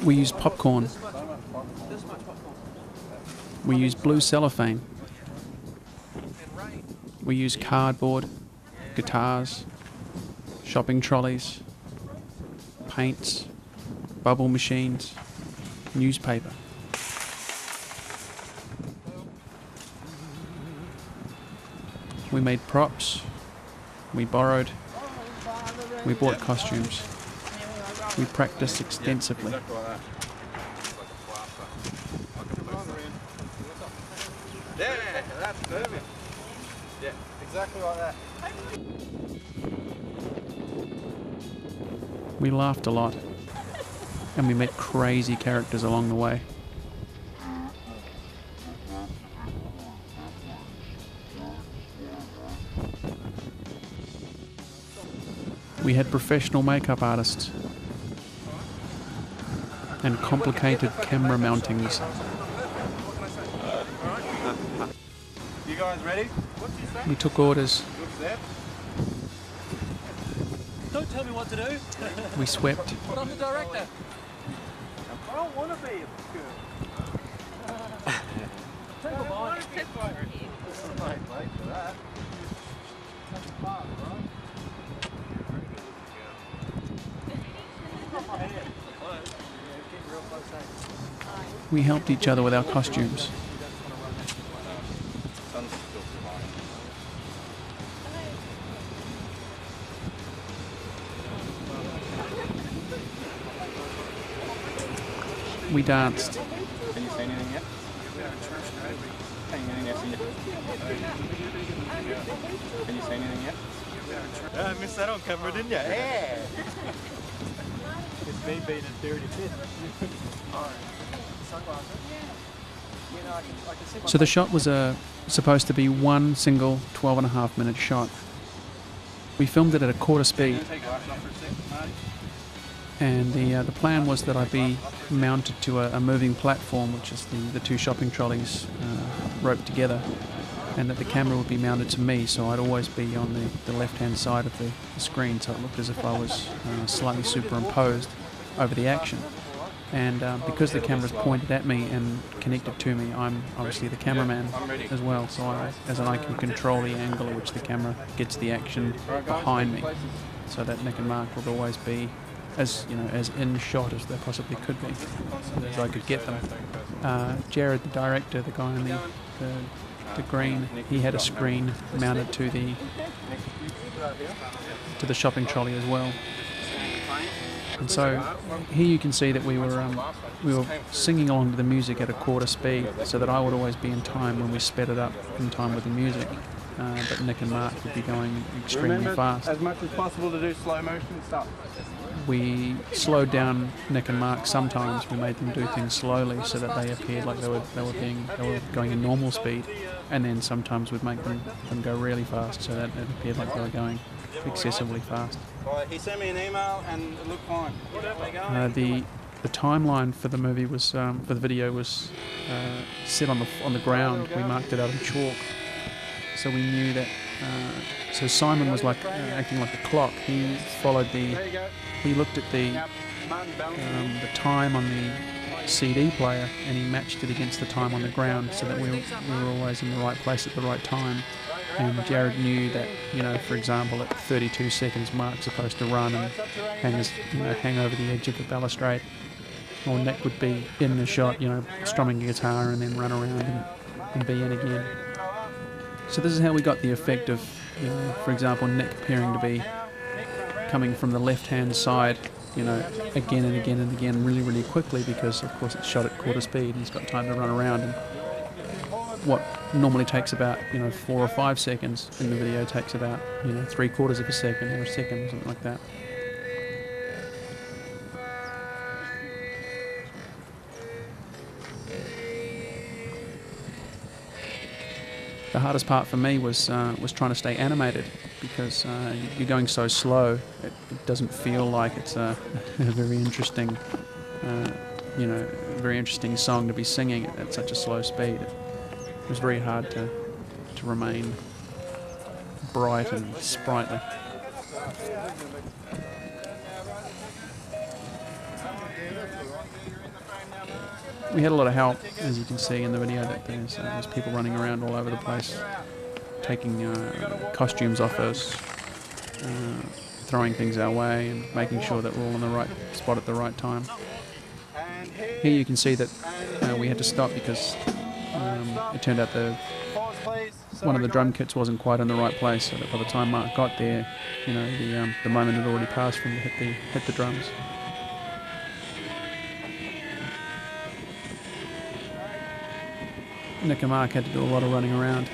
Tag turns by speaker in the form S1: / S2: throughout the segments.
S1: We used popcorn. We used blue cellophane. We used cardboard, guitars, shopping trolleys, paints, bubble machines, newspaper. We made props. We borrowed. We bought costumes. We practiced extensively.
S2: Yeah, that's perfect. Yeah, exactly like that.
S1: We laughed a lot, and we met crazy characters along the way. We had professional makeup artists and complicated camera mountings.
S2: You guys ready?
S1: We took orders.
S3: Don't tell me what to do.
S1: We swept.
S3: But I'm the director.
S2: I don't want to be a
S3: Take a bite.
S2: late for that. That's fast, right?
S1: We helped each other with our costumes. We danced.
S2: Can you see anything yet? Can you see anything yet? I missed that on camera, didn't you? Yeah! It's me being at 35th.
S1: So the shot was supposed to be one single 12.5-minute shot. We filmed it at a quarter speed. And the plan was that I'd be mounted to a moving platform, which is the two shopping trolleys roped together, and that the camera would be mounted to me, so I'd always be on the left-hand side of the screen, so it looked as if I was slightly superimposed over the action. And because the camera's pointed at me and connected to me, I'm obviously the cameraman as well, so I can control the angle at which the camera gets the action behind me, so that Nick and Mark would always be as in shot as they possibly could be, as I could get them. Jared, the director, the guy in the green, he had a screen mounted to the shopping trolley as well. And so here you can see that we were singing along to the music at a quarter speed, so that I would always be in time when we sped it up in time with the music. But Nick and Mark would be going extremely fast.
S2: As much as possible to do slow motion stuff.
S1: We slowed down Nick and Mark sometimes. We made them do things slowly so that they appeared like they were going in normal speed, and then sometimes we'd make them go really fast so that it appeared like they were going excessively fast.
S2: He sent me an email and it looked fine.
S1: The timeline for the movie was for the video was set on the ground. We marked it out in chalk, so we knew that. So Simon was acting like a clock. He followed he looked at the time on the CD player, and he matched it against the time on the ground, so that we were always in the right place at the right time. And Jared knew that, for example, at 32 seconds, Mark's supposed to run and hang over the edge of the balustrade, or Nick would be in the shot, strumming a guitar and then run around and be in again. So this is how we got the effect of, for example, Nick appearing to be coming from the left-hand side, again and again and again, really, really quickly, because of course it's shot at quarter speed and he's got time to run around. And what normally takes about 4 or 5 seconds in the video takes about 3/4 of a second or a second or something like that. The hardest part for me was trying to stay animated, because you're going so slow. It doesn't feel like it's a very interesting, very interesting song to be singing at such a slow speed. It was very hard to remain bright and sprightly. We had a lot of help, as you can see in the video, that there's people running around all over the place, taking costumes off us, throwing things our way, and making sure that we're all in the right spot at the right time. Here you can see that we had to stop because it turned out one of the drum kits wasn't quite in the right place, so that by the time Mark got there, the moment had already passed for him to hit the drums. Nick and Mark had to do a lot of running around.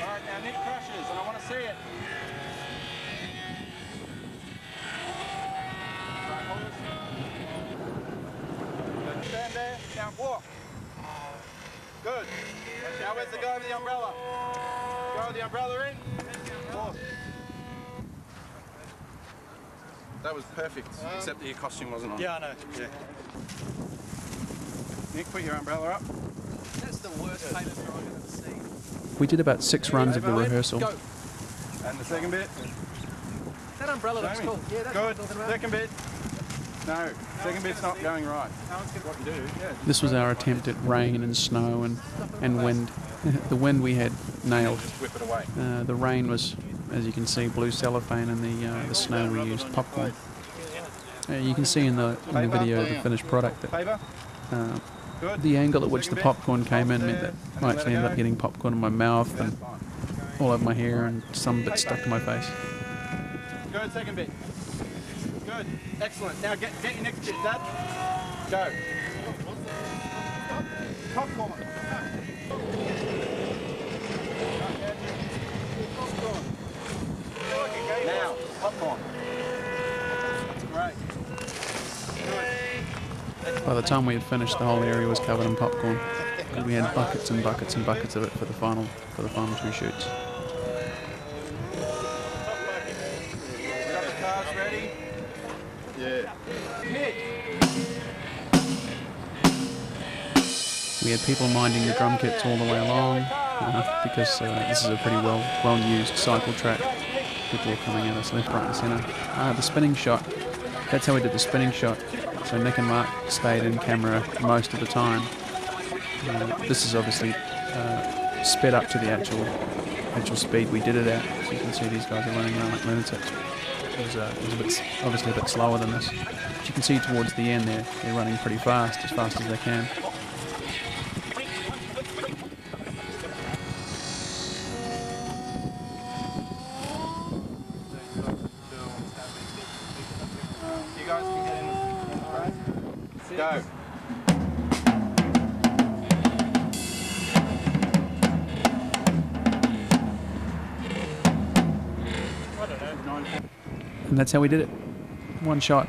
S2: Alright, now Nick crashes, and I want to see it. Stand there, now walk. Good. Now where's the guy with the umbrella? Guy with the umbrella in. Walk. That was perfect, except that your costume wasn't on.
S3: Yeah, I know. Yeah.
S2: Nick, put your umbrella up.
S3: That's the worst paint I've ever seen.
S1: We did about 6 runs of the rehearsal.
S3: Go.
S2: And the second bit.
S3: That umbrella looks
S2: Jamie.
S3: cool. Yeah, that's
S2: Good.
S3: what I'm talking about.
S2: Second bit. No, second bit's not going right. What you do, yeah.
S1: This was our attempt at rain and snow and wind. The wind we had nailed.
S2: Just whip it away.
S1: The rain was, as you can see, blue cellophane, and the snow we used popcorn. You can see in the video the finished product that
S2: Paper. Good.
S1: the angle at which the popcorn came in meant that I actually ended up getting popcorn in my mouth and all over my hair, and some bit stuck to my face.
S2: Good, second bit. Good. Excellent. Now get your next bit, Dad. Go. Popcorn. Now, popcorn. Great. Good.
S1: By the time we had finished, the whole area was covered in popcorn. And we had buckets and buckets and buckets of it for the final 2 shoots.
S2: We got the cars ready? Yeah. Hit.
S1: We had people minding the drum kits all the way along because this is a pretty well-used cycle track. People were coming at us left, right and centre. The spinning shot, that's how we did the spinning shot. So Nick and Mark stayed in camera most of the time. This is obviously sped up to the actual speed we did it at. So you can see these guys are running around like lunatics. It was obviously a bit slower than this. But you can see towards the end they're running pretty fast as they can.
S2: You guys can get in the front. Go.
S1: And that's how we did it. One shot.